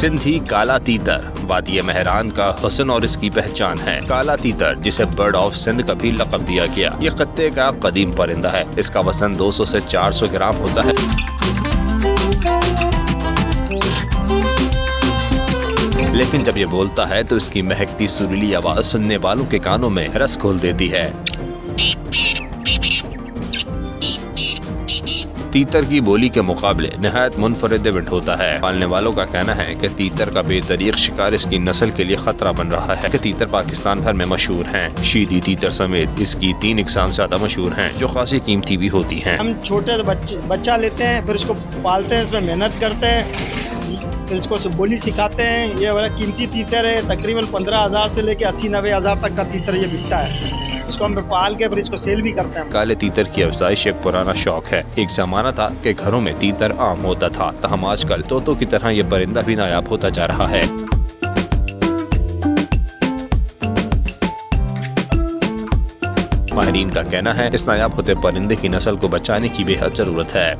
सिंधी काला तीतर वादी महरान का हुस्न और इसकी पहचान है। काला तीतर, जिसे बर्ड ऑफ सिंध का भी लक़ब दिया गया, ये खत्ते का कदीम परिंदा है। इसका वजन 200 से 400 ग्राम होता है। लेकिन जब ये बोलता है तो इसकी महकती सुरीली आवाज सुनने वालों के कानों में रस घोल देती है। तीतर की बोली के मुकाबले निहायत मुनफरिद विंड होता है। पालने वालों का कहना है कि तीतर का बेतरीक शिकार इसकी नस्ल के लिए खतरा बन रहा है। कि तीतर पाकिस्तान भर में मशहूर हैं। शीदी तीतर समेत इसकी 3 इकसाम ज्यादा मशहूर हैं, जो खासी कीमती भी होती हैं। हम छोटे बच्चा लेते हैं, फिर इसको पालते हैं, इसमें मेहनत करते हैं, फिर इसको बोली सिखाते हैं। ये बड़ा कीमती तीतर है। तकरीबन 15,000 से लेके 80-90 हज़ार तक का तीतर ये बिकता है। इसको हम पाल के फिर इसको सेल भी करते हैं। काले तीतर की अफजाइश एक पुराना शौक है। एक जमाना था कि घरों में तीतर आम होता था, तहम आजकल तोतों की तरह ये परिंदा भी नायाब होता जा रहा है। माहिरीन का कहना है इस नायाब होते परिंदे की नस्ल को बचाने की बेहद जरूरत है।